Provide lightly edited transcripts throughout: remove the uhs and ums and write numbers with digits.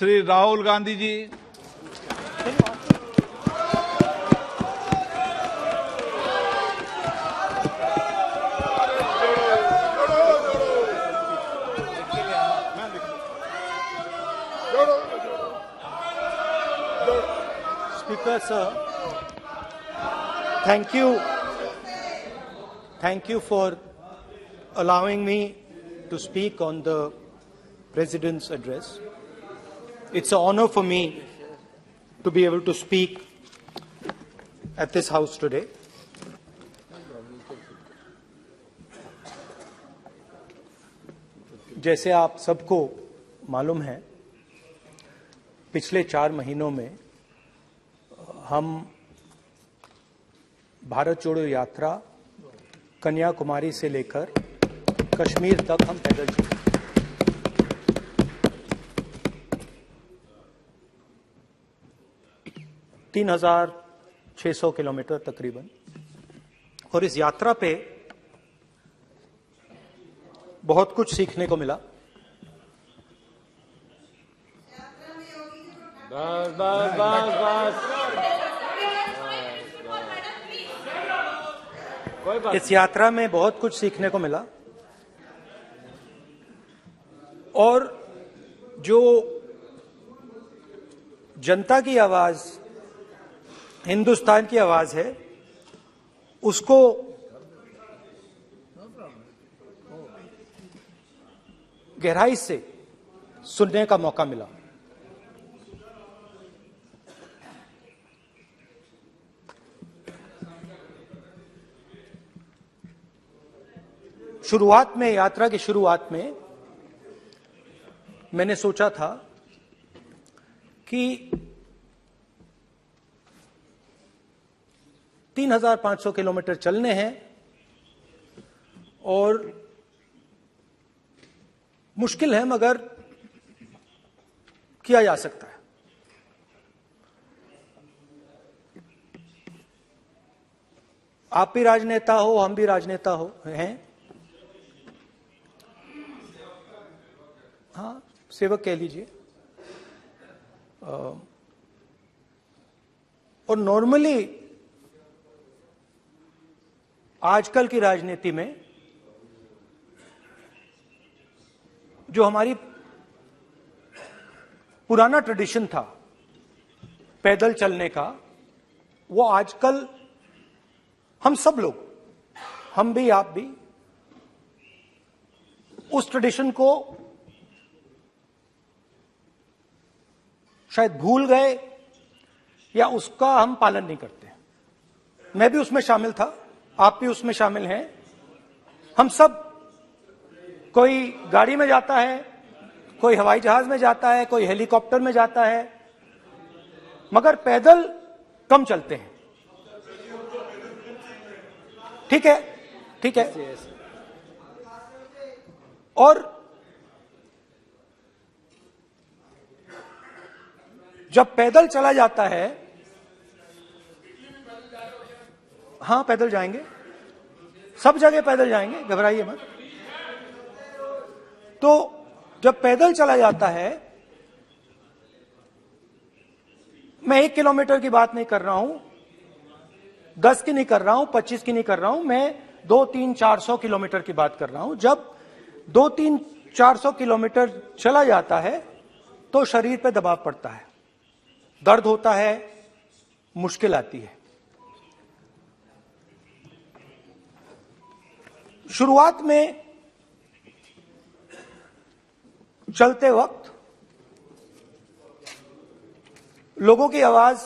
Shri Rahul Gandhi ji. Speaker, sir, thank you for allowing me to speak on the President's address. It's an honor for me to be able to speak at this House today. जैसे आप सबको मालूम है, पिछले 4 महीनों में हम भारत जोड़ो यात्रा कन्याकुमारी से लेकर कश्मीर तक हम पैदल चले। 3,600 किलोमीटर तकरीबन। और इस यात्रा पे बहुत कुछ सीखने को मिला। इस यात्रा में बहुत कुछ सीखने को मिला और जो जनता की आवाज, हिंदुस्तान की आवाज है, उसको गहराई से सुनने का मौका मिला। शुरुआत में, यात्रा की शुरुआत में मैंने सोचा था कि 3,500 किलोमीटर चलने हैं और मुश्किल है मगर किया जा सकता है। आप भी राजनेता हो, हम भी राजनेता हैं। हाँ, सेवक कह लीजिए। और नॉर्मली आजकल की राजनीति में जो हमारी पुराना ट्रेडिशन था पैदल चलने का, वो आजकल हम सब लोग, हम भी आप भी, उस ट्रेडिशन को शायद भूल गए या उसका हम पालन नहीं करते। मैं भी उसमें शामिल था, आप भी उसमें शामिल हैं। हम सब, कोई गाड़ी में जाता है, कोई हवाई जहाज में जाता है, कोई हेलीकॉप्टर में जाता है, मगर पैदल कम चलते हैं। ठीक है, ठीक है। और जब पैदल चला जाता है, हाँ पैदल जाएंगे, सब जगह पैदल जाएंगे, घबराइए मत। तो जब पैदल चला जाता है, मैं 1 किलोमीटर की बात नहीं कर रहा हूं, 10 की नहीं कर रहा हूं, 25 की नहीं कर रहा हूं, मैं 200-300-400 किलोमीटर की बात कर रहा हूं। जब 200-300-400 किलोमीटर चला जाता है तो शरीर पे दबाव पड़ता है, दर्द होता है, मुश्किल आती है। शुरुआत में चलते वक्त लोगों की आवाज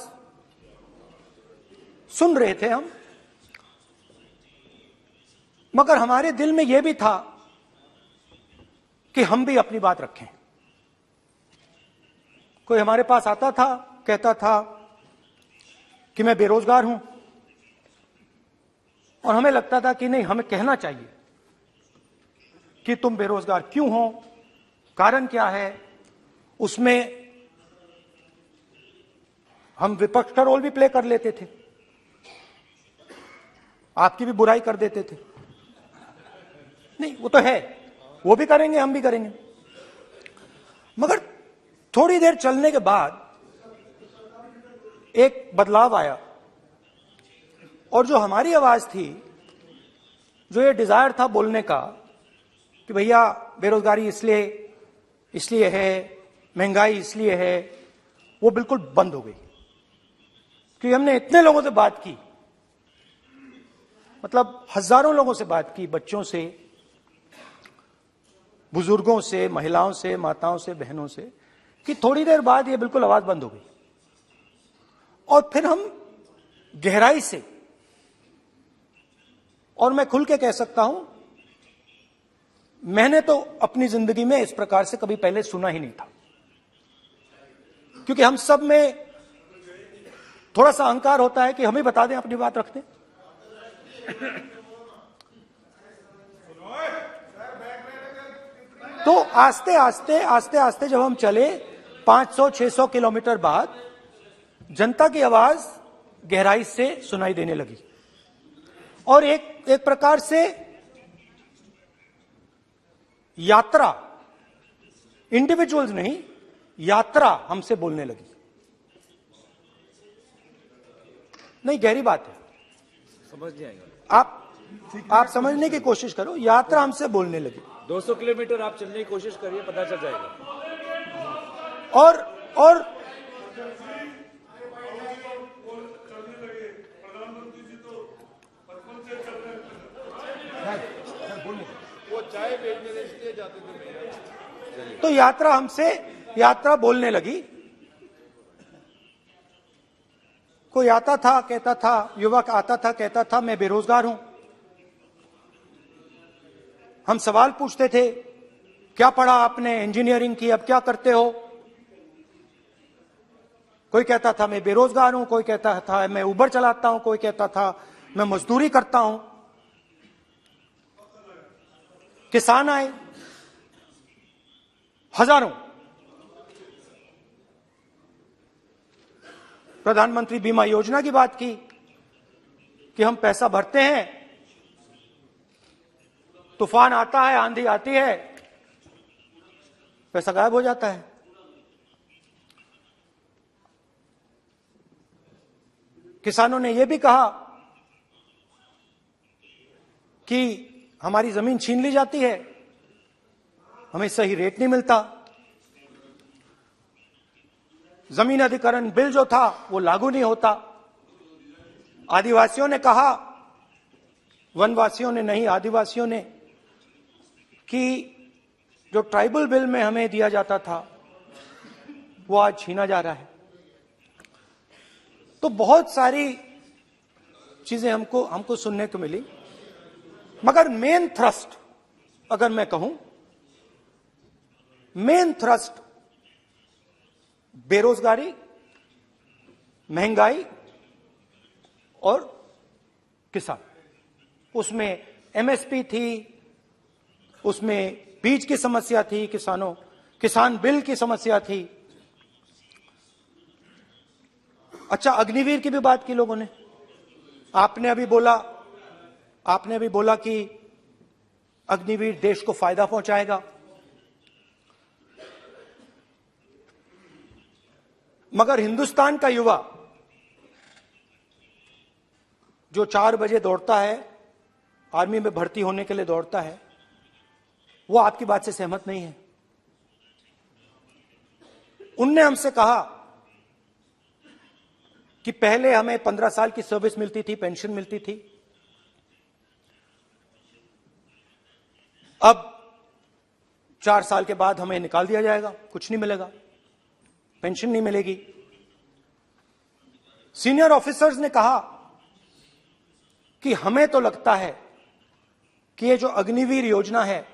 सुन रहे थे हम, मगर हमारे दिल में यह भी था कि हम भी अपनी बात रखें। कोई हमारे पास आता था, कहता था कि मैं बेरोजगार हूं, और हमें लगता था कि नहीं, हमें कहना चाहिए कि तुम बेरोजगार क्यों हो, कारण क्या है। उसमें हम विपक्ष का रोल भी प्ले कर लेते थे, आपकी भी बुराई कर देते थे। नहीं, वो तो है, वो भी करेंगे, हम भी करेंगे। मगर थोड़ी देर चलने के बाद एक बदलाव आया और जो हमारी आवाज थी, जो ये डिजायर था बोलने का कि भैया बेरोजगारी इसलिए है, महंगाई इसलिए है, वो बिल्कुल बंद हो गई। क्योंकि हमने इतने लोगों से बात की, मतलब हजारों लोगों से बात की, बच्चों से, बुजुर्गों से, महिलाओं से, माताओं से, बहनों से, कि थोड़ी देर बाद ये बिल्कुल आवाज बंद हो गई। और फिर हम गहराई से, और मैं खुल के कह सकता हूं, मैंने तो अपनी जिंदगी में इस प्रकार से कभी पहले सुना ही नहीं था। क्योंकि हम सब में थोड़ा सा अहंकार होता है कि हम ही बता दें, अपनी बात रखते। तो आस्ते आस्ते जब हम चले 500-600 किलोमीटर बाद, जनता की आवाज गहराई से सुनाई देने लगी और एक प्रकार से यात्रा, इंडिविजुअल्स नहीं, यात्रा हमसे बोलने लगी। नहीं, गहरी बात है, समझ नहीं आएगा। आप समझने की कोशिश करो। यात्रा हमसे बोलने लगी। 200 किलोमीटर आप चलने की कोशिश करिए, पता चल जाएगा। और वो चाय बेचने इसलिए जाते थे। तो यात्रा बोलने लगी। कोई आता था, कहता था, युवक आता था, कहता था मैं बेरोजगार हूं। हम सवाल पूछते थे, क्या पढ़ा आपने? इंजीनियरिंग की, अब क्या करते हो? कोई कहता था मैं बेरोजगार हूं, कोई कहता था मैं उबर चलाता हूं, कोई कहता था मैं मजदूरी करता हूं। किसान आए हजारों। प्रधानमंत्री बीमा योजना की बात की कि हम पैसा भरते हैं, तूफान आता है, आंधी आती है, पैसा गायब हो जाता है। किसानों ने यह भी कहा कि हमारी जमीन छीन ली जाती है, हमें सही रेट नहीं मिलता। जमीन अधिग्रहण बिल जो था वो लागू नहीं होता। आदिवासियों ने कहा, वनवासियों ने नहीं, आदिवासियों ने, कि जो ट्राइबल बिल में हमें दिया जाता था वो आज छीना जा रहा है। तो बहुत सारी चीजें हमको सुनने को मिली, मगर मेन थ्रस्ट, अगर मैं कहूं, मेन थ्रस्ट बेरोजगारी, महंगाई और किसान। उसमें एमएसपी थी, उसमें बीज की समस्या थी, किसान बिल की समस्या थी। अच्छा, अग्निवीर की भी बात की लोगों ने। आपने अभी बोला कि अग्निवीर देश को फायदा पहुंचाएगा। मगर हिंदुस्तान का युवा जो 4 बजे दौड़ता है, आर्मी में भर्ती होने के लिए दौड़ता है, वो आपकी बात से सहमत नहीं है। उनने हमसे कहा कि पहले हमें 15 साल की सर्विस मिलती थी, पेंशन मिलती थी, अब 4 साल के बाद हमें निकाल दिया जाएगा, कुछ नहीं मिलेगा, पेंशन नहीं मिलेगी। सीनियर ऑफिसर्स ने कहा कि हमें तो लगता है कि ये जो अग्निवीर योजना है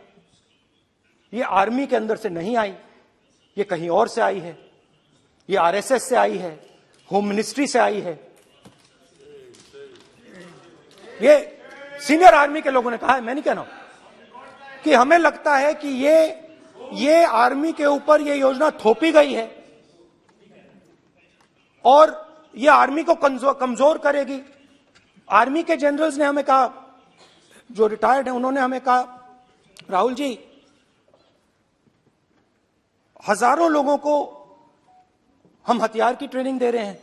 ये आर्मी के अंदर से नहीं आई, ये कहीं और से आई है, ये आरएसएस से आई है, होम मिनिस्ट्री से आई है। ये सीनियर आर्मी के लोगों ने कहा है, मैं नहीं कह रहा हूं, कि हमें लगता है कि ये आर्मी के ऊपर ये योजना थोपी गई है और ये आर्मी को कमजोर करेगी। आर्मी के जनरल्स ने हमें कहा, जो रिटायर्ड हैं, उन्होंने हमें कहा, राहुल जी, हजारों लोगों को हम हथियार की ट्रेनिंग दे रहे हैं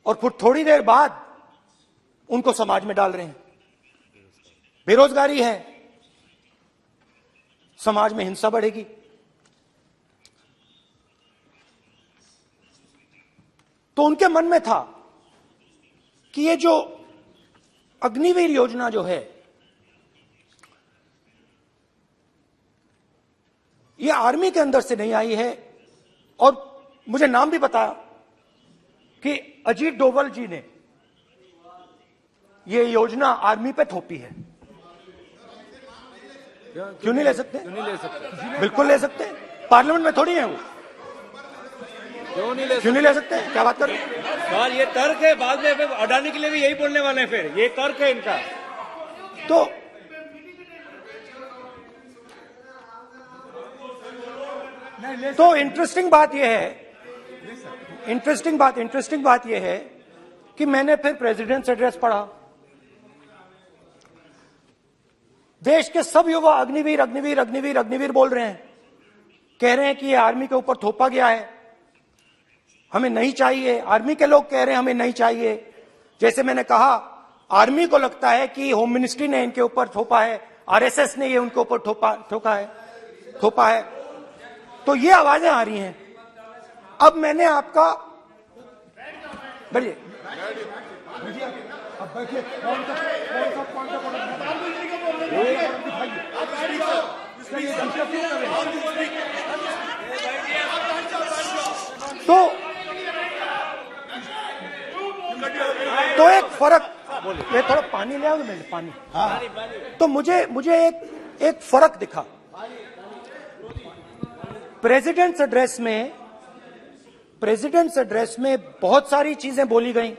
और फिर थोड़ी देर बाद उनको समाज में डाल रहे हैं। बेरोजगारी है, समाज में हिंसा बढ़ेगी। तो उनके मन में था कि ये जो अग्निवीर योजना जो है, ये आर्मी के अंदर से नहीं आई है। और मुझे नाम भी बताया कि अजीत डोभाल जी ने ये योजना आर्मी पे थोपी है। क्यों नहीं ले सकते? क्यों नहीं ले सकते? बिल्कुल ले सकते हैं, पार्लियामेंट में थोड़ी है वो। क्यों नहीं ले क्यों नहीं ले सकते? क्या बात कर रहे हैं? सर ये तर्क है, बाद में अडानी के लिए भी यही बोलने वाले हैं, फिर ये तर्क है इनका। तो इंटरेस्टिंग बात यह है, इंटरेस्टिंग बात यह है कि मैंने फिर प्रेसिडेंट्स एड्रेस पढ़ा। देश के सब युवा अग्निवीर अग्निवीर अग्निवीर अग्निवीर बोल रहे हैं, कह रहे हैं कि ये आर्मी के ऊपर थोपा गया है, हमें नहीं चाहिए। आर्मी के लोग कह रहे हैं हमें नहीं चाहिए। जैसे मैंने कहा, आर्मी को लगता है कि होम मिनिस्ट्री ने इनके ऊपर थोपा है, आरएसएस ने ये उनके ऊपर थोपा है। तो ये आवाजें आ रही हैं। अब मैंने आपका बैठिए, अब बैठिए, तो एक फर्क, ये थोड़ा पानी ले आओगे मेरे, पानी। तो मुझे एक फर्क दिखा प्रेसिडेंट्स एड्रेस में बहुत सारी चीजें बोली गई।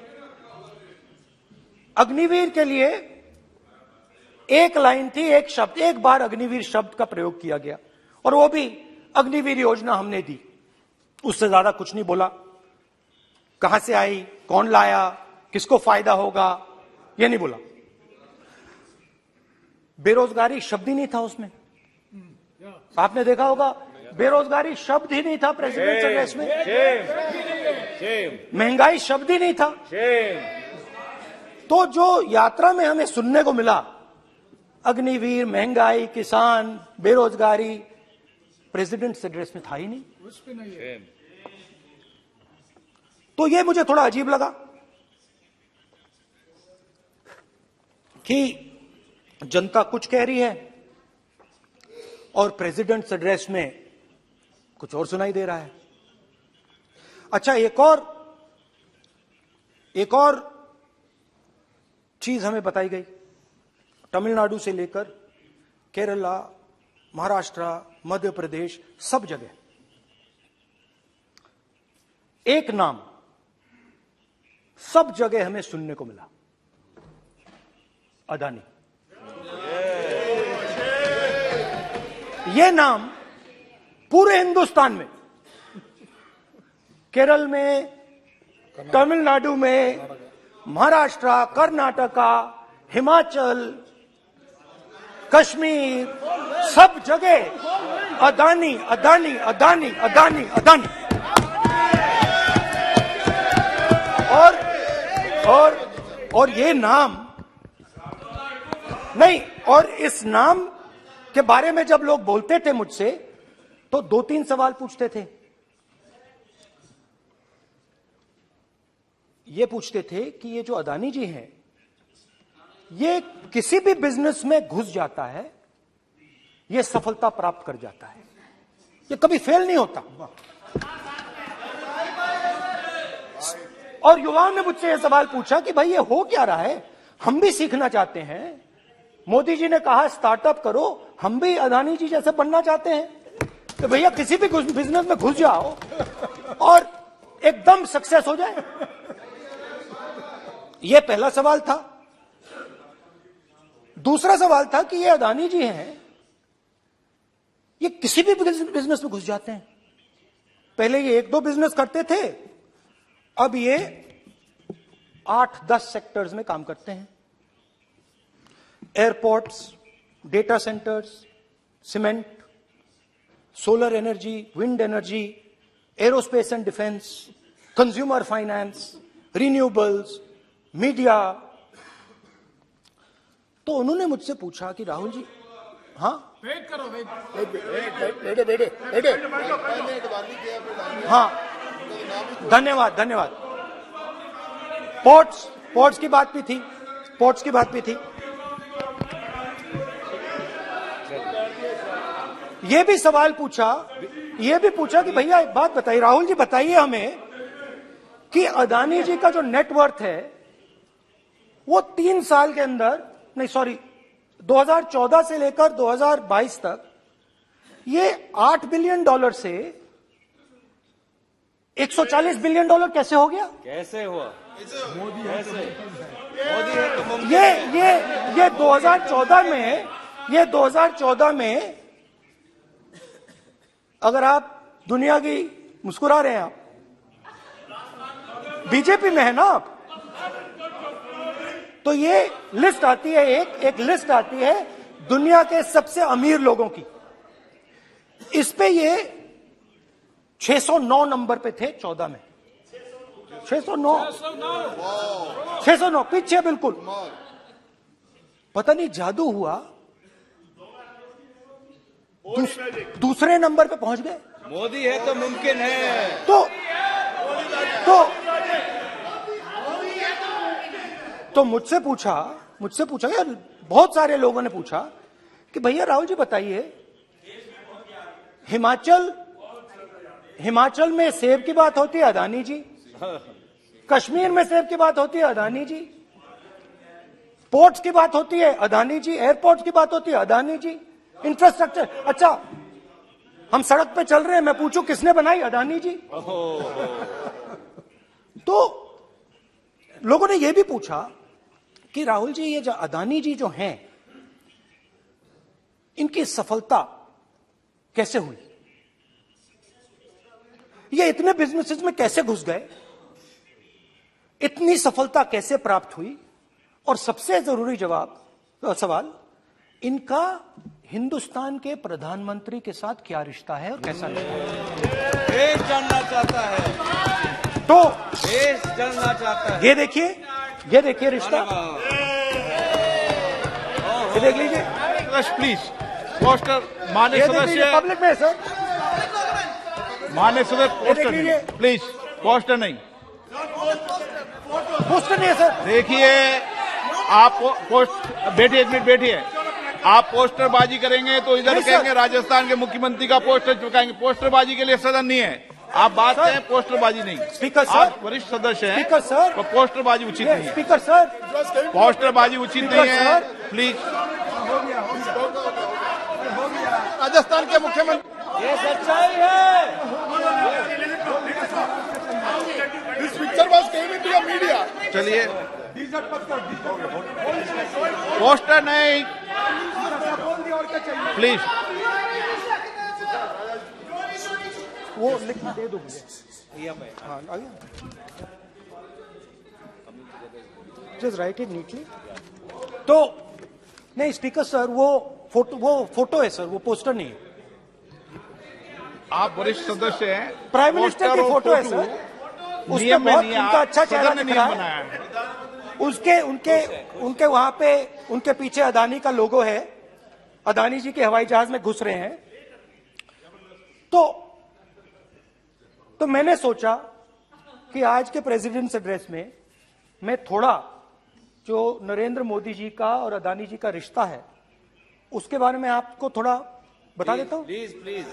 अग्निवीर के लिए एक लाइन थी, एक शब्द, एक बार अग्निवीर शब्द का प्रयोग किया गया, और वो भी अग्निवीर योजना हमने दी। उससे ज्यादा कुछ नहीं बोला। कहां से आई, कौन लाया, किसको फायदा होगा, ये नहीं बोला। बेरोजगारी शब्द ही नहीं था उसमें। आपने देखा होगा, बेरोजगारी शब्द ही नहीं था प्रेसिडेंट एड्रेस में। महंगाई शब्द ही नहीं था। तो जो यात्रा में हमें सुनने को मिला, अग्निवीर, महंगाई, किसान, बेरोजगारी, प्रेसिडेंट एड्रेस में था ही नहीं। तो ये मुझे थोड़ा अजीब लगा कि जनता कुछ कह रही है और प्रेसिडेंट एड्रेस में कुछ और सुनाई दे रहा है। अच्छा, एक और चीज हमें बताई गई। तमिलनाडु से लेकर केरला, महाराष्ट्र, मध्य प्रदेश, सब जगह एक नाम सब जगह हमें सुनने को मिला, अदानी। यह नाम पूरे हिंदुस्तान में, केरल में, तमिलनाडु में, महाराष्ट्र, कर्नाटका, हिमाचल, कश्मीर, सब जगह अदानी अदानी अदानी अदानी अदानी। और ये नाम नहीं, और इस नाम के बारे में जब लोग बोलते थे मुझसे, तो 2-3 सवाल पूछते थे। ये पूछते थे कि ये जो अदानी जी हैं, ये किसी भी बिजनेस में घुस जाता है, ये सफलता प्राप्त कर जाता है, ये कभी फेल नहीं होता। और युवाओं ने मुझसे यह सवाल पूछा कि भाई ये हो क्या रहा है, हम भी सीखना चाहते हैं। मोदी जी ने कहा स्टार्टअप करो, हम भी अदानी जी जैसे बनना चाहते हैं। तो भैया किसी भी बिजनेस में घुस जाओ और एकदम सक्सेस हो जाए। यह पहला सवाल था। दूसरा सवाल था कि ये अदानी जी हैं, ये किसी भी बिजनेस में घुस जाते हैं। पहले ये 1-2 बिजनेस करते थे, अब ये 8-10 सेक्टर्स में काम करते हैं। Airports, data centres, cement, solar energy, wind energy, aerospace and defence, consumer finance, renewables, media. तो उन्होंने मुझसे पूछा कि राहुल जी, हाँ वेट करो, वेट। हाँ, धन्यवाद धन्यवाद। पोर्ट्स की बात भी थी, पोर्ट्स की बात भी थी। ये भी सवाल पूछा, ये भी पूछा कि भैया एक बात बताइए, राहुल जी बताइए हमें कि अदानी जी का जो नेटवर्थ है वो 3 साल के अंदर, नहीं सॉरी 2014 से लेकर 2022 तक ये $8 बिलियन से $140 बिलियन कैसे हो गया? कैसे हुआ? मोदी कैसे? मोदी है तो मुमकिन ये 2014 में अगर आप दुनिया की, मुस्कुरा रहे हैं आप, बीजेपी में है ना आप, तो ये लिस्ट आती है, एक लिस्ट आती है दुनिया के सबसे अमीर लोगों की। इस पे ये 609 नंबर पे थे 14 में। 609 पीछे बिल्कुल। पता नहीं जादू हुआ, दूसरे नंबर पे पहुंच गए। मोदी है तो मुमकिन है। तो मुझसे पूछा यार, बहुत सारे लोगों ने पूछा कि भैया राहुल जी बताइए, हिमाचल में सेब की बात होती है अदानी जी, कश्मीर में सेब की बात होती है अदानी जी, पोर्ट्स की बात होती है अदानी जी, एयरपोर्ट्स की बात होती है अदानी जी, इंफ्रास्ट्रक्चर, अच्छा हम सड़क पे चल रहे हैं, मैं पूछूं किसने बनाई? अदानी जी। तो लोगों ने यह भी पूछा कि राहुल जी ये जो अदानी जी जो हैं, इनकी सफलता कैसे हुई? ये इतने बिजनेसेस में कैसे घुस गए? इतनी सफलता कैसे प्राप्त हुई? और सबसे जरूरी सवाल, इनका हिंदुस्तान के प्रधानमंत्री के साथ क्या रिश्ता है और कैसा रिश्ता है? देश जानना चाहता है, तो देश जानना चाहता है। ये देखिए रिश्ता, ये देख लीजिए। प्लीज पोस्टर, माननीय सदस्य, पब्लिक में सर, माननीय सदस्य पोस्टर लीजिए। नहीं, प्लीज पोस्टर नहीं। पोस्टर नहीं है सर। देखिए आप बैठिए, एक मिनट बैठिए। आप पोस्टरबाजी करेंगे तो इधर नहीं, कहेंगे सर। राजस्थान के मुख्यमंत्री का पोस्टर चिपकाएंगे। पोस्टरबाजी के लिए सदन नहीं है। आप बात सर। करें, पोस्टरबाजी नहीं। Speaker sir. आप वरिष्ठ सदस्य हैं, स्पीकर सर। तो पोस्टरबाजी उचित नहीं है। स्पीकर सर, पोस्टरबाजी उचित नहीं है, सर। प्लीज। राजस्थान के मुख्यमंत्री, ये सच्चाई है। This picture was came into the media. चलिए, पोस्टर नहीं, प्लीज। वो लिख दे दो मुझे। हाँ आ गया, जस्ट राइट इट नीटली। तो नहीं स्पीकर सर, वो फोटो है सर, वो पोस्टर नहीं है। आप वरिष्ठ सदस्य हैं, प्राइम मिनिस्टर की फोटो है सर, उसमें नियम में बहुत नहीं है। उनका अच्छा चेहरा सदन ने दिख रहा नियम है। बनाया है। उनके वहां पे उनके पीछे अदानी का लोगो है, अदानी जी के हवाई जहाज में घुस रहे हैं। तो मैंने सोचा कि आज के प्रेसिडेंट्स एड्रेस में मैं थोड़ा जो नरेंद्र मोदी जी का और अदानी जी का रिश्ता है उसके बारे में आपको थोड़ा बता देता हूं। प्लीज प्लीज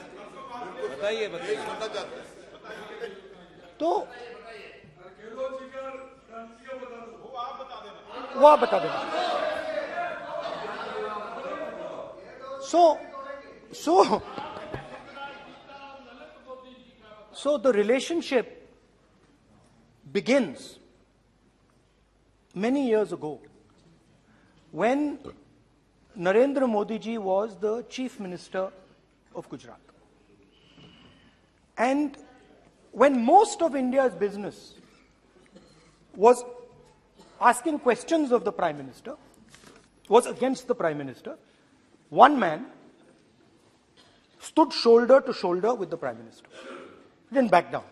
बताइए। तो वो आप बता देना। So the relationship begins many years ago when Narendra Modi ji was the Chief Minister of Gujarat. And when most of India's business was asking questions of the Prime Minister, was against the Prime Minister, one man stood shoulder to shoulder with the Prime Minister. didn't back down.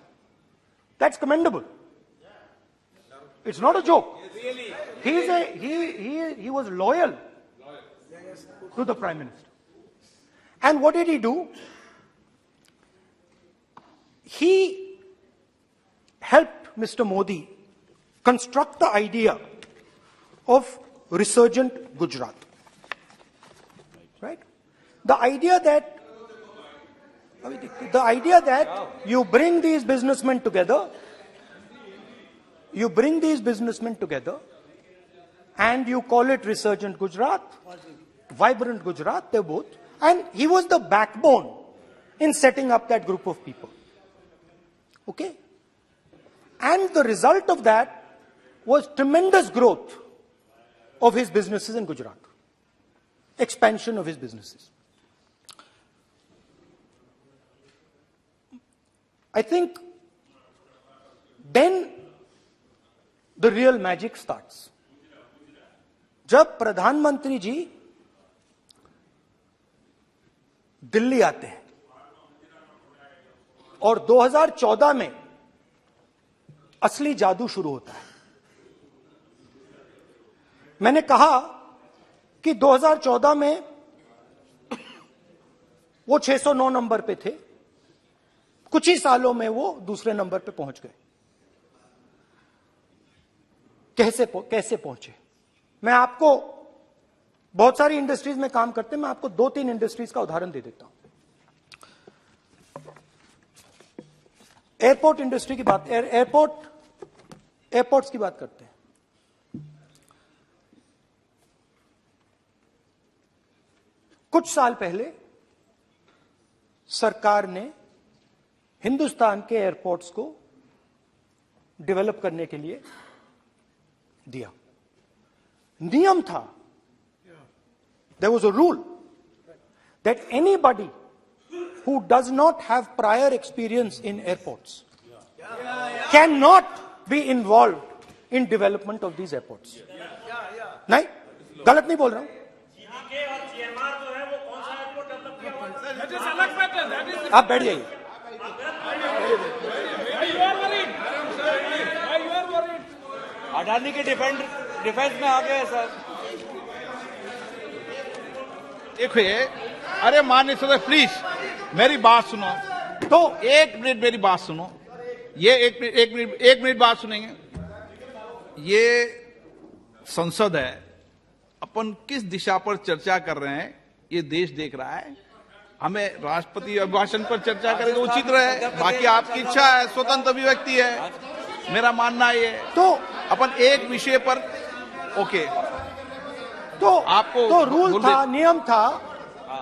That's commendable. It's not a joke. He was loyal to the Prime Minister. And what did he do? He helped Mr. Modi construct the idea of resurgent Gujarat. Right? The idea that you bring these businessmen together, and you call it resurgent Gujarat, vibrant Gujarat, they're both. And he was the backbone in setting up that group of people. Okay? And the result of that was tremendous growth of his businesses in Gujarat. Expansion of his businesses. I think then the real magic starts. जब प्रधानमंत्री जी दिल्ली आते हैं और 2014 में असली जादू शुरू होता है। मैंने कहा कि 2014 में वो 609 नंबर पे थे, कुछ ही सालों में वो दूसरे नंबर पे पहुंच गए। कैसे पहुंचे? मैं आपको, बहुत सारी इंडस्ट्रीज में काम करते हैं, मैं आपको 2-3 इंडस्ट्रीज का उदाहरण दे देता हूं। एयरपोर्ट इंडस्ट्री की बात, एयरपोर्ट्स की बात करते हैं। कुछ साल पहले सरकार ने हिंदुस्तान के एयरपोर्ट्स को डेवलप करने के लिए दिया। नियम था, there was a rule that anybody who does not have prior experience in airports cannot be involved in development of these airports. नहीं, गलत नहीं बोल रहा हूं। आप बैठ जाइए। अडानी के डिफेंस में आ गए सर। देखिए, अरे माननीय सदस्य प्लीज मेरी बात सुनो। तो 1 मिनट मेरी बात सुनो। ये एक मिनट बात सुनेंगे। ये संसद है, अपन किस दिशा पर चर्चा कर रहे हैं ये देश देख रहा है। हमें राष्ट्रपति अभिभाषण पर चर्चा करें तो उचित रहे, बाकी आपकी इच्छा है, स्वतंत्र अभिव्यक्ति है। मेरा मानना ये तो अपन एक विषय पर ओके, तो आपको तो रूल था, नियम था।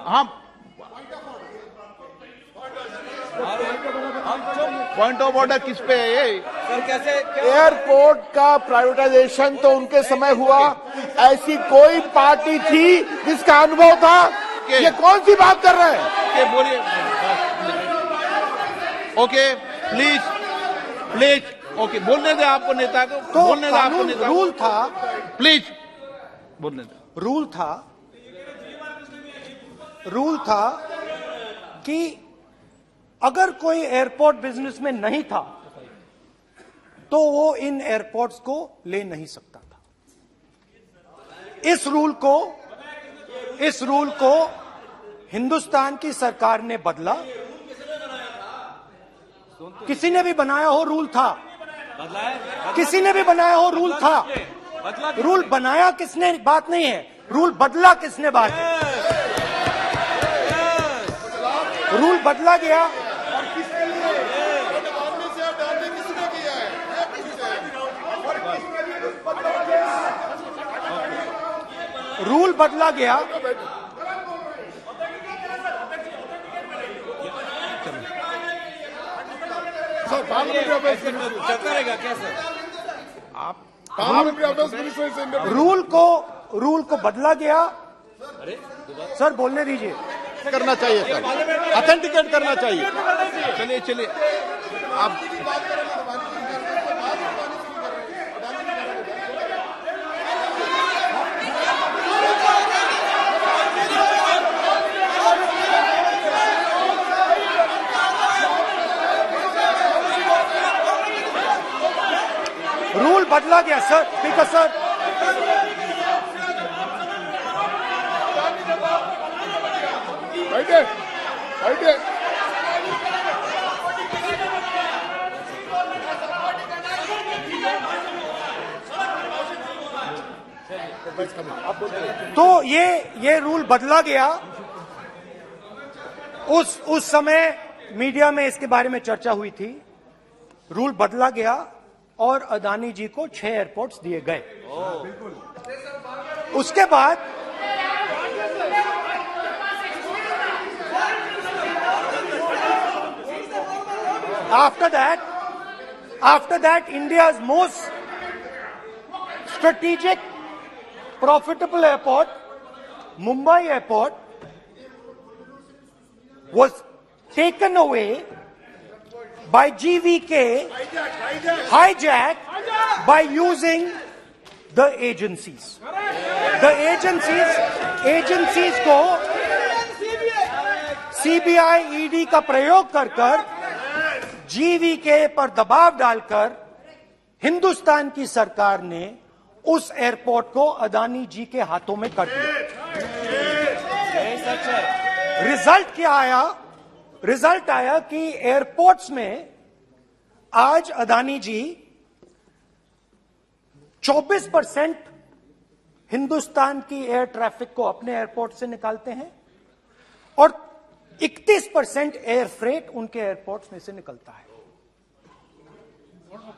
हाँ, पॉइंट ऑफ ऑर्डर किस पे है ये? सर कैसे एयरपोर्ट का प्राइवेटाइजेशन तो उनके समय हुआ, ऐसी कोई पार्टी थी जिसका अनुभव था? ये कौन सी बात कर रहे हैं? बोलिए। ओके प्लीज ओके, बोलने दे आपको नेता को, तो बोलने दे आपको नेता को। रूल था, प्लीज बोलने दे। रूल था कि अगर कोई एयरपोर्ट बिजनेस में नहीं था तो वो इन एयरपोर्ट्स को ले नहीं सकता था। इस रूल को हिंदुस्तान की सरकार ने बदला। किसी ने भी बनाया हो रूल था, किसी ने भी बनाया हो रूल था। रूल बनाया किसने बात नहीं है, रूल बदला किसने बात है। रूल बदला गया, रूल बदला गया। सर पार्लियामेंट्री अफेयर्स चलता रहेगा क्या सर? आप पार्लियामेंट्री अफेयर्स मिनिस्टर से इंडिया रूल को बदला गया। सर बोलने दीजिए। करना चाहिए सर, ऑथेंटिकेट करना चाहिए। चलिए आप बदला गया सर। स्पीकर सर, बैठे बैठे। तो ये रूल बदला गया। उस समय मीडिया में इसके बारे में चर्चा हुई थी। रूल बदला गया और अदानी जी को 6 एयरपोर्ट्स दिए गए। उसके बाद after that India's most strategic profitable airport, Mumbai Airport, was taken away by GVK, hijacked by using the agencies. The agencies को CBI, ED का प्रयोग कर GVK पर दबाव डालकर हिंदुस्तान की सरकार ने उस एयरपोर्ट को अदानी जी के हाथों में कर दिया। रिजल्ट क्या आया? रिजल्ट आया कि एयरपोर्ट्स में आज अदानी जी 24% हिंदुस्तान की एयर ट्रैफिक को अपने एयरपोर्ट से निकालते हैं और 31% एयर फ्रेट उनके एयरपोर्ट्स में से निकलता है।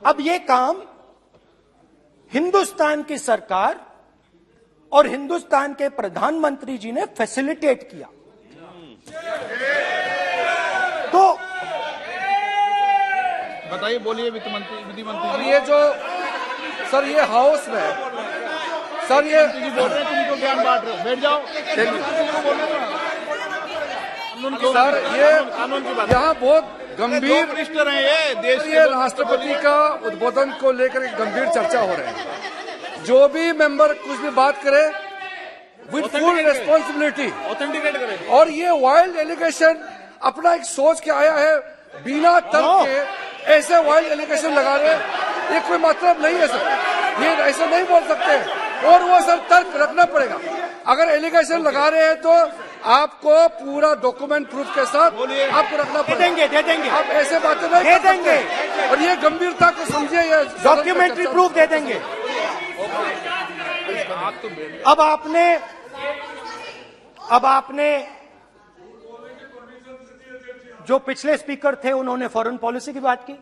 अब यह काम हिंदुस्तान की सरकार और हिंदुस्तान के प्रधानमंत्री जी ने फैसिलिटेट किया। तो बताइए, बोलिए वित्त मंत्री, विधि मंत्री। और ये जो सर ये हाउस में सर ये जी बोल रहे हैं, तुम तो ज्ञान बांट रहे हो, बैठ जाओ। सर ये यहाँ बहुत गंभीर मिनिस्टर हैं ये देश ये राष्ट्रपति का उद्बोधन को लेकर एक गंभीर चर्चा हो रही है। जो भी मेंबर कुछ भी बात करे विद फुल रिस्पॉन्सिबिलिटी ऑथेंटिकेट करें। और ये वाइल्ड एलिगेशन अपना एक सोच के आया है, बिना तर्क के ऐसे वाइल्ड एलिगेशन लगा रहे, ये कोई मतलब नहीं है सर, ये ऐसे नहीं बोल सकते और वो सर तर्क रखना पड़ेगा। अगर एलिगेशन लगा रहे हैं तो आपको पूरा डॉक्यूमेंट प्रूफ के साथ आपको रखना पड़ेगा। दे देंगे आप ऐसे बातें नहीं दे देंगे और ये गंभीरता को समझिए। ये डॉक्यूमेंट्री प्रूफ दे देंगे। अब आपने जो पिछले स्पीकर थे उन्होंने फॉरेन पॉलिसी की बात की,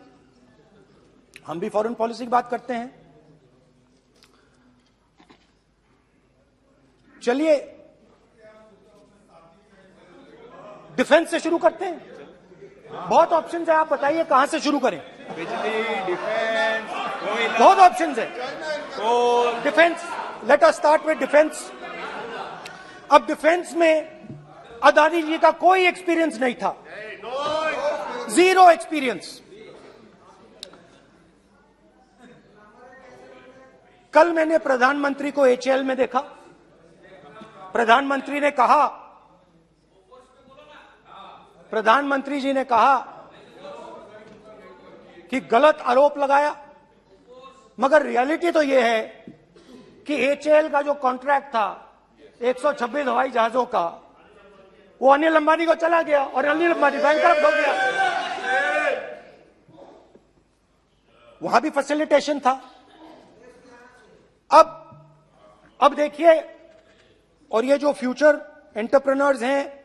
हम भी फॉरेन पॉलिसी की बात करते हैं। चलिए डिफेंस से शुरू करते हैं। बहुत ऑप्शंस है, आप बताइए कहां से शुरू करें। बिजली, डिफेंस, बहुत ऑप्शंस है। Defence, let us start with defence. अब डिफेंस में अदानी जी का कोई एक्सपीरियंस नहीं था, जीरो एक्सपीरियंस। कल मैंने प्रधानमंत्री को HAL में देखा। प्रधानमंत्री जी ने कहा कि गलत आरोप लगाया, मगर रियलिटी तो यह है कि HAL का जो कॉन्ट्रैक्ट था 126 हवाई जहाजों का, वो अनिल अंबानी को चला गया और अनिल अंबानी बैंकरप्ट हो गया। वहां भी फैसिलिटेशन था। अब देखिए, और ये जो फ्यूचर एंटरप्रेन्योर्स हैं,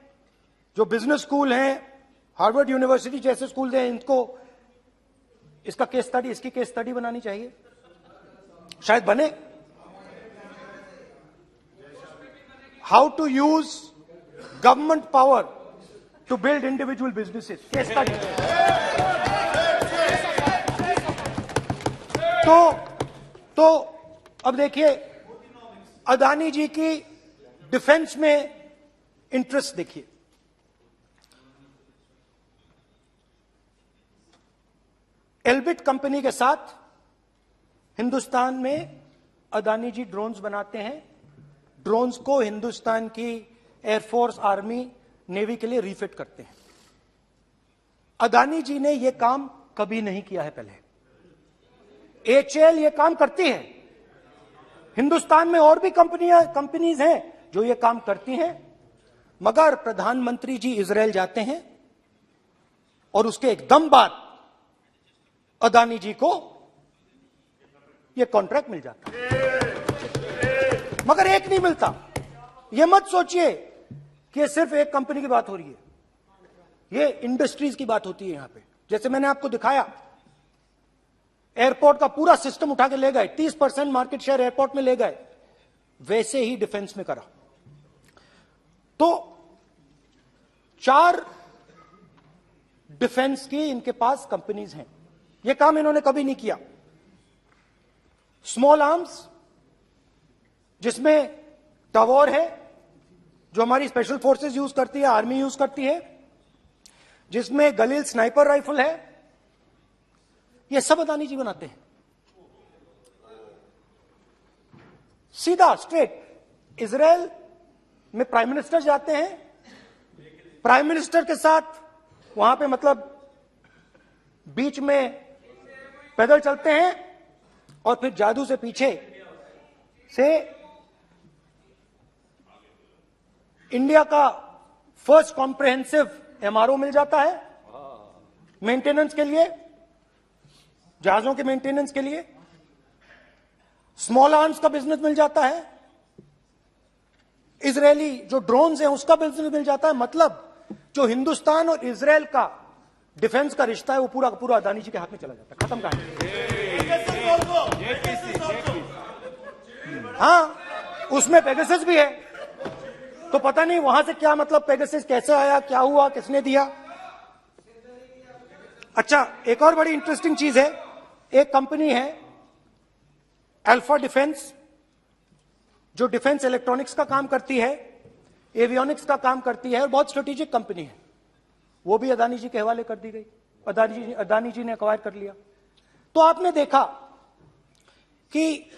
जो बिजनेस स्कूल हैं, हार्वर्ड यूनिवर्सिटी जैसे स्कूल हैं, इनको इसका केस स्टडी, इसकी केस स्टडी बनानी चाहिए, शायद बने। How to use government power to build individual businesses, case study. तो अब देखिए, अदानी जी की डिफेंस में इंटरेस्ट देखिए। एल्बिट कंपनी के साथ हिंदुस्तान में अदानी जी ड्रोन्स बनाते हैं। ड्रोन्स को हिंदुस्तान की एयरफोर्स, आर्मी, नेवी के लिए रिफिट करते हैं। अदानी जी ने यह काम कभी नहीं किया है पहले। HAL ये काम करती है। हिंदुस्तान में और भी कंपनीज हैं जो ये काम करती हैं, मगर प्रधानमंत्री जी इजरायल जाते हैं और उसके एकदम बाद अदानी जी को ये कॉन्ट्रैक्ट मिल जाता है, मगर एक नहीं मिलता। ये मत सोचिए कि ये सिर्फ एक कंपनी की बात हो रही है, ये इंडस्ट्रीज की बात होती है यहां पे। जैसे मैंने आपको दिखाया, एयरपोर्ट का पूरा सिस्टम उठा के ले गए, 30% मार्केट शेयर एयरपोर्ट में ले गए, वैसे ही डिफेंस में करा। तो 4 डिफेंस की इनके पास कंपनीज हैं, यह काम इन्होंने कभी नहीं किया। स्मॉल आर्म्स, जिसमें टवॉर है जो हमारी स्पेशल फोर्सेस यूज करती है, आर्मी यूज करती है, जिसमें गलील स्नाइपर राइफल है, ये सब अदानी जी बनाते हैं। सीधा स्ट्रेट इजरायल में प्राइम मिनिस्टर जाते हैं, प्राइम मिनिस्टर के साथ वहां पे मतलब बीच में पैदल चलते हैं और फिर जादू से पीछे से इंडिया का फर्स्ट कॉम्प्रिहेंसिव MRO मिल जाता है मेंटेनेंस के लिए, जहाजों के मेंटेनेंस के लिए। स्मॉल आर्म्स का बिजनेस मिल जाता है, इजरायली जो ड्रोन्स हैं उसका बिजनेस मिल जाता है। मतलब जो हिंदुस्तान और इजरायल का डिफेंस का रिश्ता है वो पूरा का पूरा अदानी जी के हाथ में चला जाता है, खत्म कहानी। हाँ, उसमें पेगासस भी है, तो पता नहीं वहां से क्या मतलब पेगासस कैसे आया, क्या हुआ, किसने दिया। अच्छा, एक और बड़ी इंटरेस्टिंग चीज है, एक कंपनी है अल्फा डिफेंस, जो डिफेंस इलेक्ट्रॉनिक्स का काम करती है, एवियोनिक्स का काम करती है और बहुत स्ट्रेटेजिक कंपनी है। वो भी अदानी जी के हवाले कर दी गई, अदानी जी ने एक्वायर कर लिया। तो आपने देखा कि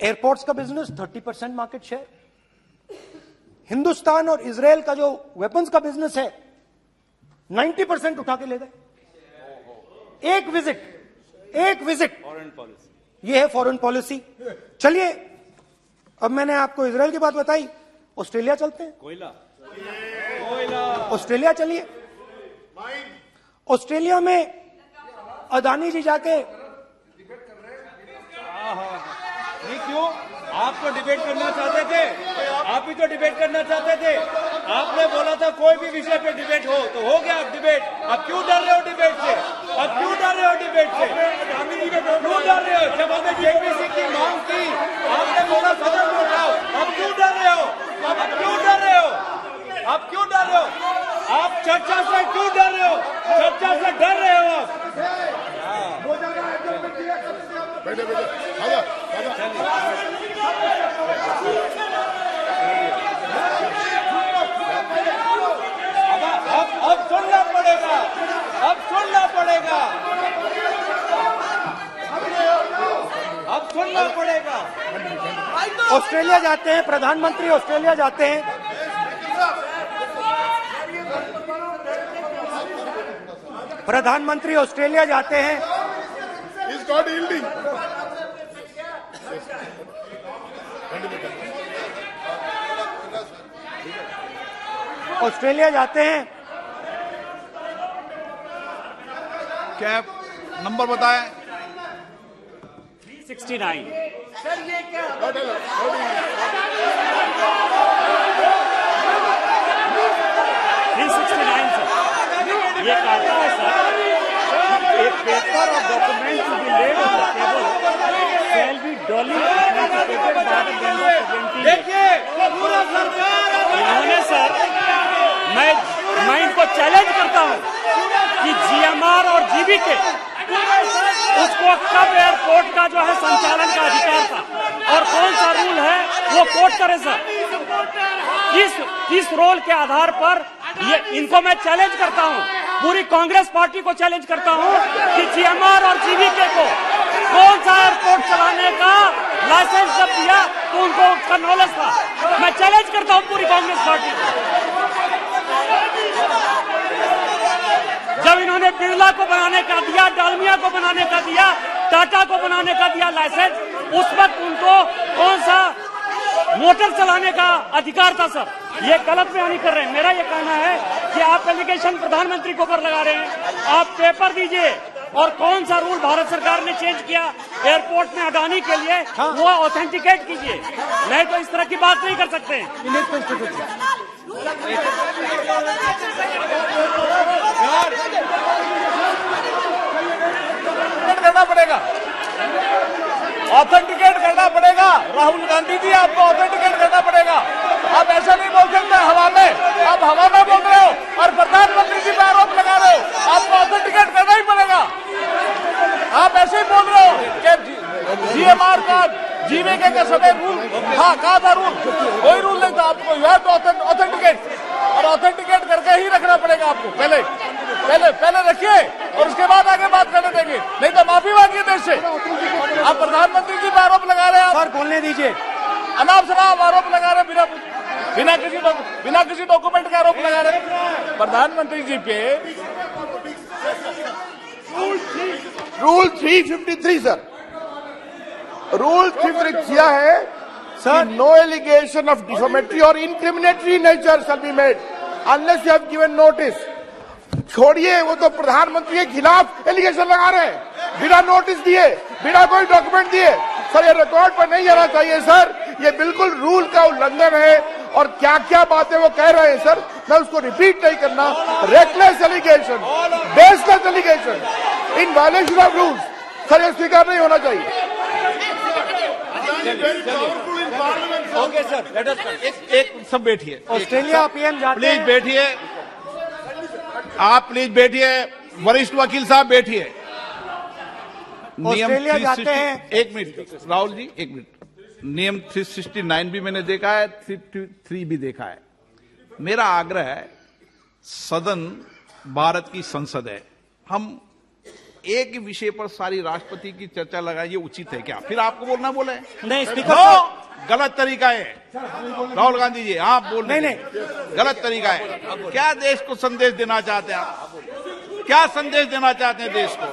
एयरपोर्ट्स का बिजनेस 30% मार्केट शेयर, हिंदुस्तान और इजरायल का जो वेपन्स का बिजनेस है 90% उठा के ले गए। एक विजिट फॉरेन पॉलिसी, ये है फॉरेन पॉलिसी। चलिए, अब मैंने आपको इजरायल की बात बताई, ऑस्ट्रेलिया चलते हैं। कोयला ऑस्ट्रेलिया चलिए। ऑस्ट्रेलिया में अदानी जी जाके, नहीं क्यों, आप तो डिबेट करना चाहते थे, आप ही तो डिबेट करना चाहते थे। आपने बोला था कोई भी विषय पे डिबेट हो, तो हो गया अब डिबेट। अब क्यों डर रहे हो डिबेट से? अब क्यों डर रहे हो डिबेट से? क्यों डर रहे हो? जब हमने जेपीसी की मांग की, आपने बोला सदन में उठाओ। अब क्यों डर रहे हो? अब क्यों डर रहे हो? अब क्यों डर रहे हो? आप चर्चा से क्यों डर रहे हो? चर्चा से डर रहे हो आप? अब सुनना पड़ेगा, अब सुनना पड़ेगा, अब सुनना पड़ेगा। ऑस्ट्रेलिया जाते हैं, प्रधानमंत्री ऑस्ट्रेलिया जाते हैं। प्रधानमंत्री ऑस्ट्रेलिया जाते हैं, ऑस्ट्रेलिया जाते हैं। कैब नंबर बताएं। 369। सर ये क्या 369 सर, ये कहता है सर, एक पेपर और document to be laid on the table shall be duly authenticated by the member presenting. देखिए पूरा सरकार, इन्होंने सर, मैं इनको चैलेंज करता हूं कि GMR और GVK उसको कब एयरपोर्ट का जो है संचालन का अधिकार था और कौन सा रूल है वो कोट करे सर। किस रोल के आधार पर ये, इनको मैं चैलेंज करता हूं, पूरी कांग्रेस पार्टी को चैलेंज करता हूं कि GMR और GVK को कौन सा एयरपोर्ट चलाने का लाइसेंस जब दिया तो उनको उसका नॉलेज था। मैं चैलेंज करता हूं पूरी कांग्रेस पार्टी को। जब इन्होंने बिरला को बनाने का दिया, डालमिया को बनाने का दिया, टाटा को बनाने का दिया लाइसेंस, उस वक्त उनको कौन सा मोटर चलाने का अधिकार था सर? ये गलत बयानी कर रहे हैं। मेरा ये कहना है कि आप एलिगेशन प्रधानमंत्री के ऊपर लगा रहे हैं, आप पेपर दीजिए और कौन सा रूल भारत सरकार ने चेंज किया एयरपोर्ट में अडानी के लिए, वो ऑथेंटिकेट कीजिए, नहीं तो इस तरह की बात नहीं कर सकते हैं। करना पड़ेगा, ऑथेंटिकेट करना पड़ेगा। राहुल गांधी जी, आपको ऑथेंटिकेट करना पड़ेगा। आप ऐसा नहीं बोल सकते हवा में, आप हवा में बोल रहे हो और प्रधानमंत्री जी पे आरोप लगा रहे हो। आपको ऑथेंटिकेट करना ही पड़ेगा। आप ऐसे ही बोल रहे हो कि जीएमआर का जीवीके के समय रूल था, कहा था रूल, कोई रूल नहीं था। आपको यह तो ऑथेंटिकेट और ऑथेंटिकेट करके ही रखना पड़ेगा आपको। पहले रखिए और उसके बाद आगे बात करने देंगे, नहीं तो माफी मांगिए देश से। आप प्रधानमंत्री जी पे आरोप लगा रहे हैं, सर बोलने दीजिए। अनाप शनाप आरोप लगा रहे हैं, बिना किसी डॉक्यूमेंट का आरोप लगा रहे हैं प्रधानमंत्री जी पे। रूल 353 सर, रूल 353 किया है sir, no allegation of defamatory और incriminatory nature shall be made unless you have given notice. छोड़िए, वो तो प्रधानमंत्री के खिलाफ एलिगेशन लगा रहे हैं बिना नोटिस दिए, बिना कोई डॉक्यूमेंट दिए। सर ये रिकॉर्ड पर नहीं जाना चाहिए सर, ये बिल्कुल रूल का उल्लंघन है। और क्या क्या बातें वो कह रहे हैं सर, मैं उसको रिपीट नहीं करना। Reckless allegation, baseless allegation, in violation of rules, sir ये स्वीकार नहीं होना चाहिए। ओके सर, लेट अस एक सब बैठिए, ऑस्ट्रेलिया पीएम जाते प्लीज हैं। बैठिए, आप प्लीज बैठिए, वरिष्ठ वकील साहब बैठिए। ऑस्ट्रेलिया जाते हैं। एक मिनट राहुल जी, एक मिनट। नियम 369 भी मैंने देखा है, 353 भी देखा है। मेरा आग्रह है, सदन भारत की संसद है, हम एक ही विषय पर सारी राष्ट्रपति की चर्चा लगाएं, ये उचित है क्या? फिर आपको बोलना बोले नहीं स्पीकर, गलत तरीका है। राहुल गांधी जी, आप बोल रहे नहीं, गलत तरीका है। क्या देश को संदेश देना चाहते हैं आप? क्या संदेश देना चाहते हैं देश को?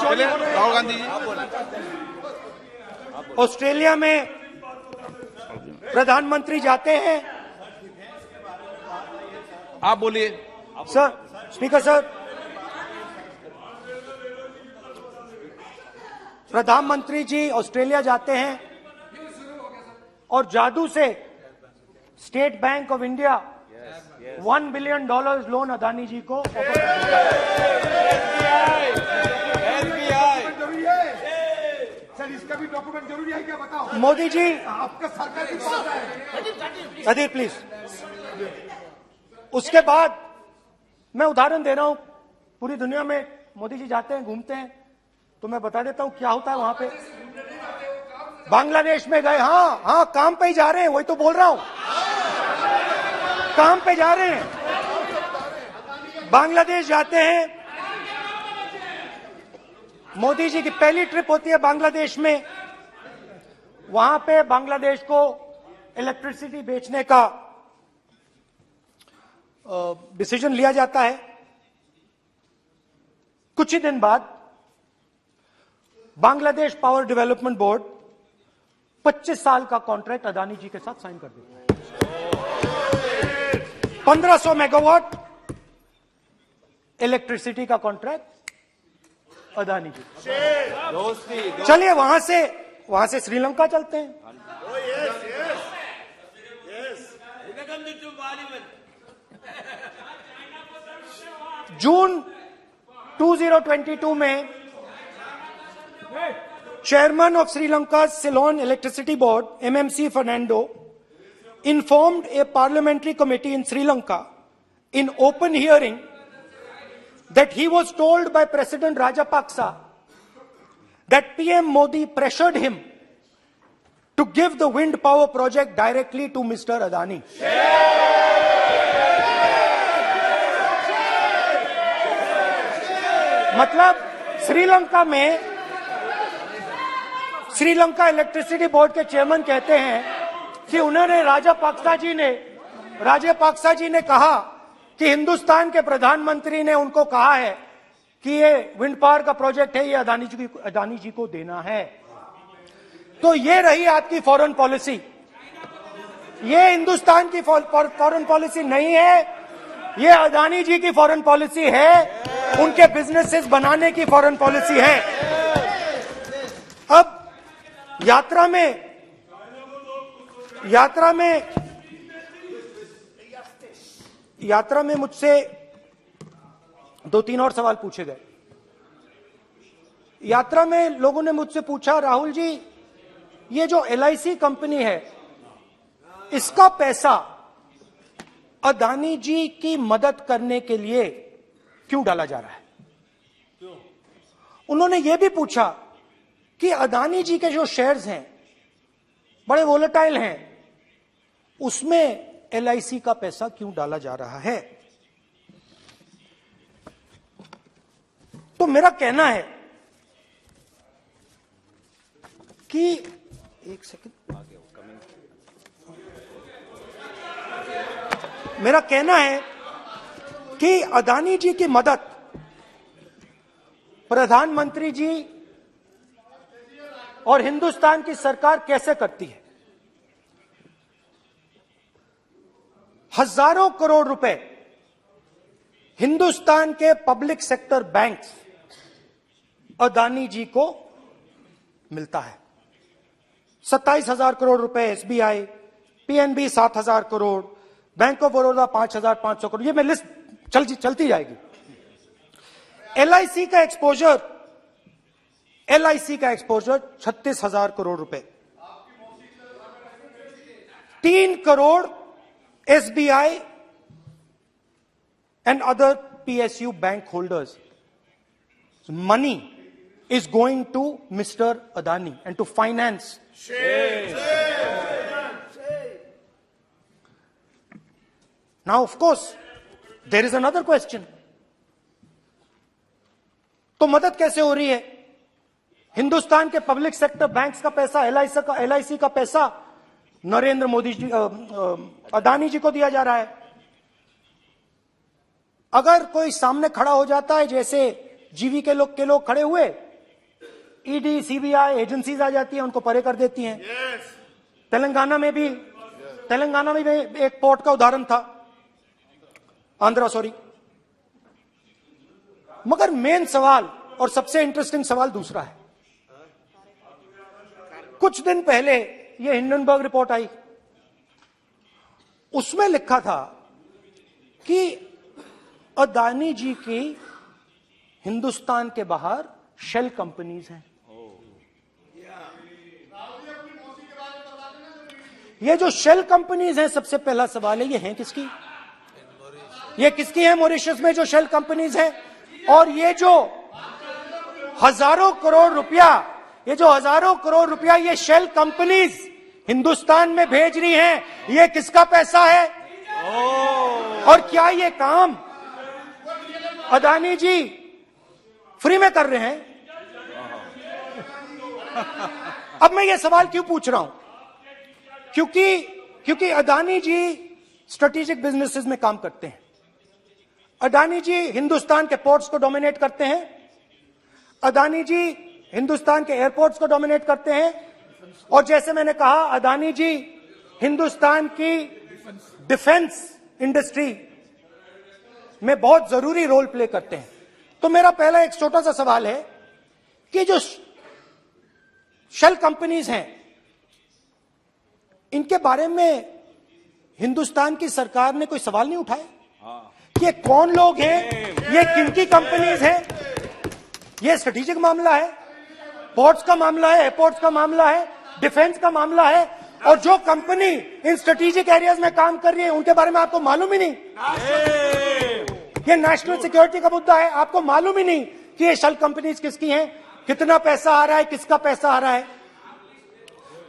चलिए राहुल गांधी जी। ऑस्ट्रेलिया में प्रधानमंत्री जाते हैं। आप बोलिए सर, स्पीकर सर, प्रधानमंत्री जी ऑस्ट्रेलिया जाते हैं और जादू से State Bank of India $1 billion loan Adani ji को सर इसका भी डॉक्यूमेंट जरूरी है क्या, बताओ? मोदी जी, आपका सरकार के पास है। अधीर प्लीज। उसके बाद मैं उदाहरण दे रहा हूं, पूरी दुनिया में मोदी जी जाते हैं, घूमते हैं, तो मैं बता देता हूं क्या होता है वहां पे। बांग्लादेश में गए, हाँ काम पे ही जा रहे हैं, वही तो बोल रहा हूं, काम पे जा रहे हैं। बांग्लादेश जाते हैं, मोदी जी की पहली ट्रिप होती है बांग्लादेश में। वहां पे बांग्लादेश को इलेक्ट्रिसिटी बेचने का डिसीजन लिया जाता है। कुछ ही दिन बाद बांग्लादेश पावर डेवलपमेंट बोर्ड 25 साल का कॉन्ट्रैक्ट अदानी जी के साथ साइन कर देता है। 1500 मेगावाट इलेक्ट्रिसिटी का कॉन्ट्रैक्ट अदानी जी। चलिए वहां से श्रीलंका चलते हैं। जून 2022 में chairman of Sri Lanka's Ceylon Electricity Board, MMC Fernando, informed a parliamentary committee in Sri Lanka in open hearing that he was told by President Rajapaksa that PM Modi pressured him to give the wind power project directly to Mr. Adani. मतलब Sri Lanka electricity board के chairman कहते हैं कि उन्होंने राजपक्सा जी ने कहा कि हिंदुस्तान के प्रधानमंत्री ने उनको कहा है कि ये विंड पावर का प्रोजेक्ट है, ये अदानी जी को देना है। तो ये रही आपकी फॉरेन पॉलिसी। ये हिंदुस्तान की फॉरेन पॉलिसी नहीं है, ये अदानी जी की फॉरेन पॉलिसी है, उनके बिजनेसेस बनाने की फॉरेन पॉलिसी है। अब यात्रा में मुझसे 2-3 और सवाल पूछे गए। यात्रा में लोगों ने मुझसे पूछा, राहुल जी ये जो LIC कंपनी है, इसका पैसा अदानी जी की मदद करने के लिए क्यों डाला जा रहा है? उन्होंने यह भी पूछा कि अदानी जी के जो शेयर्स हैं बड़े वोलेटाइल हैं, उसमें LIC का पैसा क्यों डाला जा रहा है? तो मेरा कहना है कि एक सेकंड, मेरा कहना है कि अदानी जी की मदद प्रधानमंत्री जी और हिंदुस्तान की सरकार कैसे करती है? हजारों करोड़ रुपए हिंदुस्तान के public sector banks Adani ji को मिलता है। 27,000 करोड़ रुपए SBI, PNB 7,000 crore, bank of Baroda 5,500 crore, ये मैं लिस्ट चलती जाएगी। LIC का एक्सपोजर 36,000 करोड़ रुपए, 3 crore SBI and other PSU bank holders. Money is going to Mr. Adani and to finance. Now, of course, there is another question. तो मदद कैसे हो रही है? हिंदुस्तान के पब्लिक सेक्टर बैंक्स का पैसा, LIC का पैसा नरेंद्र मोदी जी, अदानी जी को दिया जा रहा है। अगर कोई सामने खड़ा हो जाता है, जैसे जीवी के लोग खड़े हुए, ED, CBI एजेंसीज आ जाती हैं, उनको परे कर देती हैं। तेलंगाना में भी एक पोर्ट का उदाहरण था, आंध्रा, सॉरी। मगर मेन सवाल और सबसे इंटरेस्टिंग सवाल दूसरा है। कुछ दिन पहले ये हिंडनबर्ग रिपोर्ट आई, उसमें लिखा था कि अदानी जी की हिंदुस्तान के बाहर शेल कंपनीज हैं। ये जो शेल कंपनीज हैं, सबसे पहला सवाल है, ये हैं किसकी? ये किसकी है मॉरिशस में जो शेल कंपनीज हैं? और ये जो हजारों करोड़ रुपया ये शेल कंपनीज हिंदुस्तान में भेज रही हैं, ये किसका पैसा है? और क्या ये काम अदानी जी फ्री में कर रहे हैं? अब मैं ये सवाल क्यों पूछ रहा हूं? क्योंकि अदानी जी स्ट्रेटेजिक बिजनेसेस में काम करते हैं। अदानी जी हिंदुस्तान के पोर्ट्स को डोमिनेट करते हैं। अदानी जी हिंदुस्तान के एयरपोर्ट्स को डोमिनेट करते हैं। और जैसे मैंने कहा, अदानी जी हिंदुस्तान की डिफेंस इंडस्ट्री में बहुत जरूरी रोल प्ले करते हैं। तो मेरा पहला एक छोटा सा सवाल है कि जो शेल कंपनीज हैं, इनके बारे में हिंदुस्तान की सरकार ने कोई सवाल नहीं उठाया? ये कौन लोग हैं, ये किनकी कंपनीज हैं? ये स्ट्रेटेजिक मामला है, पोर्ट्स का मामला है, एयरपोर्ट्स का मामला है, डिफेंस का मामला है। और जो कंपनी इन स्ट्रेटेजिक एरियाज में काम कर रही है, उनके बारे में आपको मालूम ही नहीं। ये नेशनल सिक्योरिटी का मुद्दा है, आपको मालूम ही नहीं कि ये शेल कंपनीज किसकी हैं, कितना पैसा आ रहा है, किसका पैसा आ रहा है।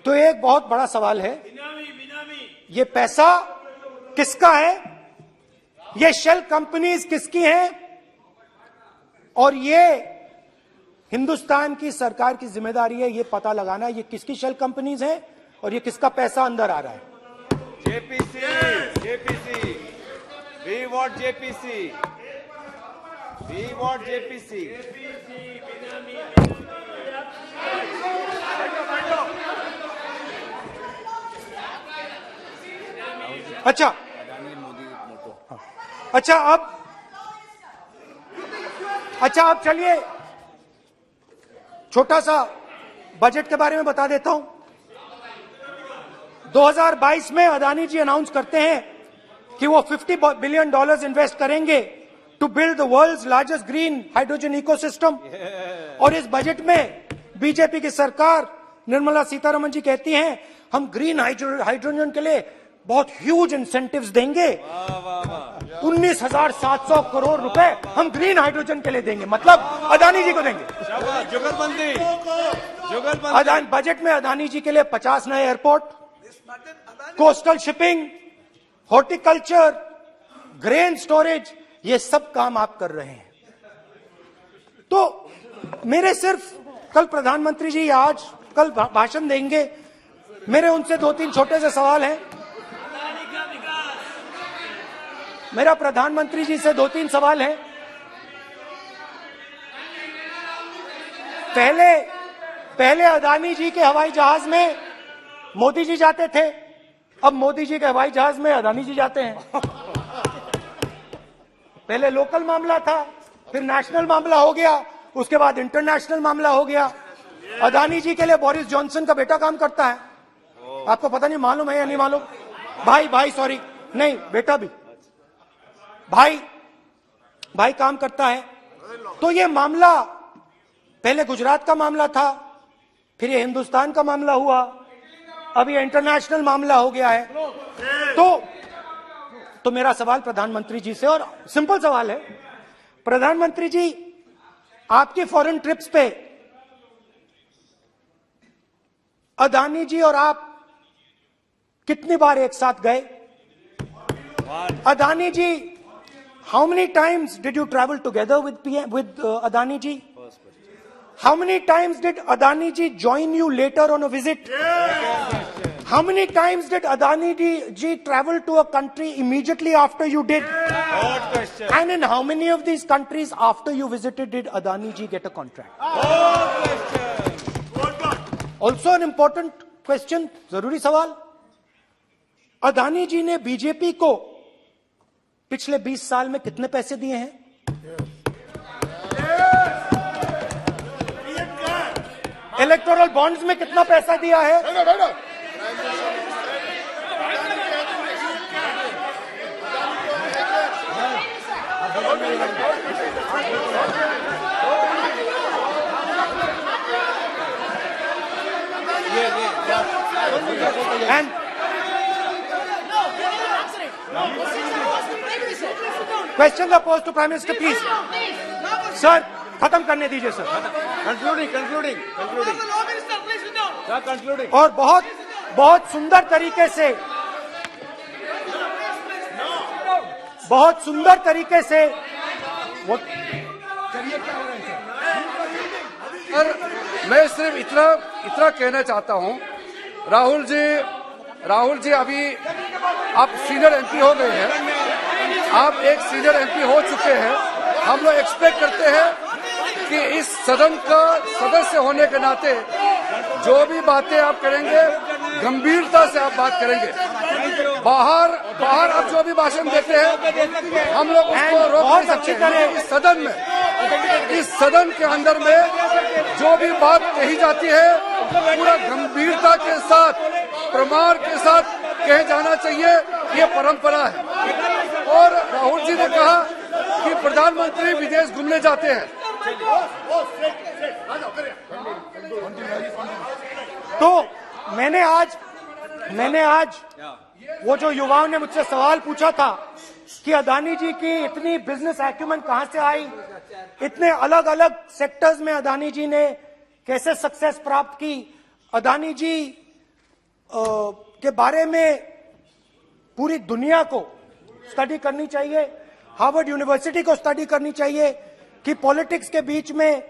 तो एक बहुत बड़ा सवाल है, ये पैसा किसका है, ये शेल कंपनीज किसकी हैं, और ये हिंदुस्तान की सरकार की जिम्मेदारी है ये पता लगाना ये किसकी शेल कंपनीज हैं और ये किसका पैसा अंदर आ रहा है। JPC, we want JPC. We want JPC. अच्छा अब चलिए छोटा सा बजट के बारे में बता देता हूं। 2022 में अदानी जी अनाउंस करते हैं कि वो $50 बिलियन इन्वेस्ट करेंगे to build the world's largest green hydrogen ecosystem. और इस बजट में बीजेपी की सरकार निर्मला सीतारमण जी कहती हैं हम ग्रीन हाइड्रोजन के लिए बहुत ह्यूज इंसेंटिव्स देंगे। 19,700 करोड़ रुपए हम ग्रीन हाइड्रोजन के लिए देंगे, मतलब अदानी जी को देंगे। जुगलबंदी बजट में अदानी जी के लिए 50 नए airport, coastal shipping, horticulture, grain storage, ये सब काम आप कर रहे हैं। तो मेरे सिर्फ कल प्रधानमंत्री जी कल भाषण देंगे, मेरे उनसे 2-3 छोटे से सवाल हैं। मेरा प्रधानमंत्री जी से 2-3 सवाल हैं। पहले अदानी जी के हवाई जहाज में मोदी जी जाते थे, अब मोदी जी के हवाई जहाज में अदानी जी जाते हैं। पहले लोकल मामला था, फिर नेशनल मामला हो गया, उसके बाद इंटरनेशनल मामला हो गया। अदानी जी के लिए बोरिस जॉनसन का बेटा काम करता है, आपको पता नहीं मालूम है या नहीं मालूम? भाई सॉरी, नहीं बेटा भी, भाई काम करता है। तो ये मामला पहले गुजरात का मामला था, फिर ये हिंदुस्तान का मामला हुआ, अब ये इंटरनेशनल मामला हो गया है। तो मेरा सवाल प्रधानमंत्री जी से, और सिंपल सवाल है, प्रधानमंत्री जी आपकी फॉरेन ट्रिप्स पे अदानी जी और आप कितनी बार एक साथ गए? अदानी जी, how many times did you travel together with Adani ji? How many times did Adani ji join you later on a visit? How many times did Adani ji travel to a country immediately after you did? And in how many of these countries after you visited did Adani ji get a contract? Also an important question, जरूरी सवाल, अदानी जी ने BJP को पिछले 20 साल में कितने पैसे दिए हैं? इलेक्टोरल बॉन्ड्स में कितना पैसा दिया है? And questions are posed to Prime Minister, please. Sir, खत्म करने दीजिए सर। Concluding. Sir, concluding. और बहुत सुंदर तरीके से वो और मैं सिर्फ इतना कहना चाहता हूं, राहुल जी अभी आप सीनियर एमपी हो गए हैं, आप एक सीनियर एमपी हो चुके हैं। हम लोग एक्सपेक्ट करते हैं कि इस सदन का सदस्य होने के नाते जो भी बातें आप करेंगे गंभीरता से आप बात करेंगे। बाहर आप जो भी भाषण देते हैं हम लोग उसको रोक नहीं सकते हैं। इस सदन के अंदर में जो भी बात कही जाती है पूरा गंभीरता के साथ, प्रमाण के साथ कहे जाना चाहिए, ये परंपरा है। और राहुल जी ने कहा कि प्रधानमंत्री विदेश घूमने जाते हैं, तो मैंने आज वो जो युवाओं ने मुझसे सवाल पूछा था कि अदानी जी की इतनी बिजनेस एक्यूमेंट कहां से आई, इतने अलग अलग सेक्टर्स में अदानी जी ने कैसे सक्सेस प्राप्त की, अदानी जी के बारे में पूरी दुनिया को स्टडी करनी चाहिए, हार्वर्ड यूनिवर्सिटी को स्टडी करनी चाहिए कि पॉलिटिक्स के बीच में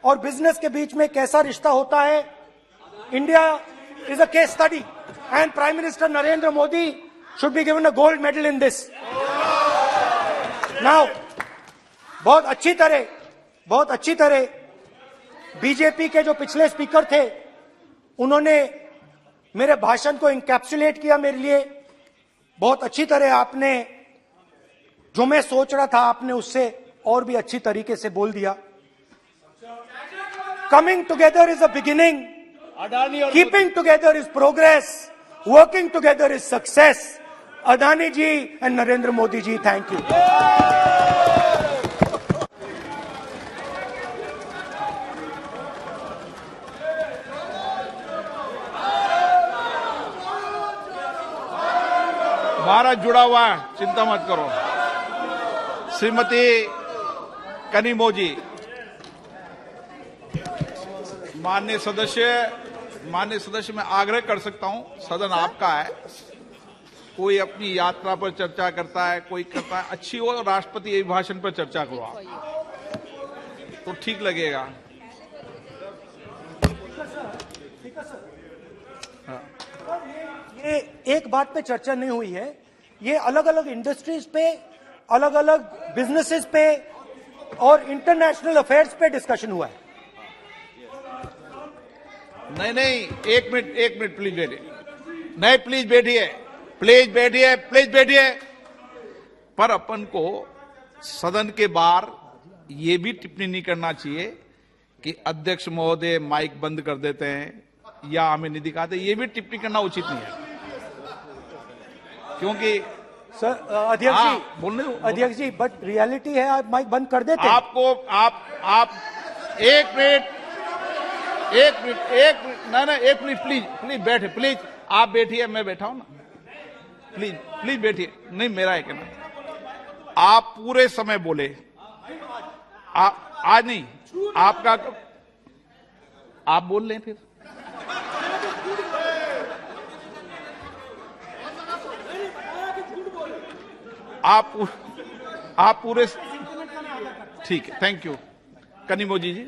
और बिजनेस के बीच में कैसा रिश्ता होता है। India is a case study and Prime Minister Narendra Modi should be given a gold medal in this. Now, बहुत अच्छी तरह बीजेपी के जो पिछले स्पीकर थे उन्होंने मेरे भाषण को इंकैप्सुलेट किया मेरे लिए। बहुत अच्छी तरह आपने जो मैं सोच रहा था आपने उससे और भी अच्छी तरीके से बोल दिया। Coming together is a beginning, Adani और keeping together is progress, working together is success. Adani ji and Narendra Modi ji, thank you. Bharat जुड़ा हुआ है, चिंता मत करो। श्रीमती कनिमोजी, माननीय सदस्य मैं आग्रह कर सकता हूं, सदन आपका है। कोई अपनी यात्रा पर चर्चा करता है, कोई करता है, अच्छी हो राष्ट्रपति अभिभाषण पर चर्चा करो आप, तो ठीक लगेगा। ये एक बात पे चर्चा नहीं हुई है, ये अलग अलग इंडस्ट्रीज पे, अलग अलग बिजनेसेस पे और इंटरनेशनल अफेयर्स पे डिस्कशन हुआ है। नहीं, एक मिनट प्लीज बैठिए। नहीं, प्लीज बैठिए। पर अपन को सदन के बाहर ये भी टिप्पणी नहीं करना चाहिए कि अध्यक्ष महोदय माइक बंद कर देते हैं या हमें नहीं दिखाते, ये भी टिप्पणी करना उचित नहीं है, क्योंकि सर अध्यक्ष जी बोलने दो। अध्यक्ष जी, बट रियलिटी है आप माइक बंद कर देते हैं। आप एक मिनट प्लीज बैठे, प्लीज आप बैठिए, मैं बैठा हूं ना, प्लीज बैठिए। नहीं, मेरा है कहना, आप पूरे समय बोले, आज नहीं, आपका आप बोल लें फिर। आप पूरे, ठीक है, थैंक यू। कनिमोजी जी।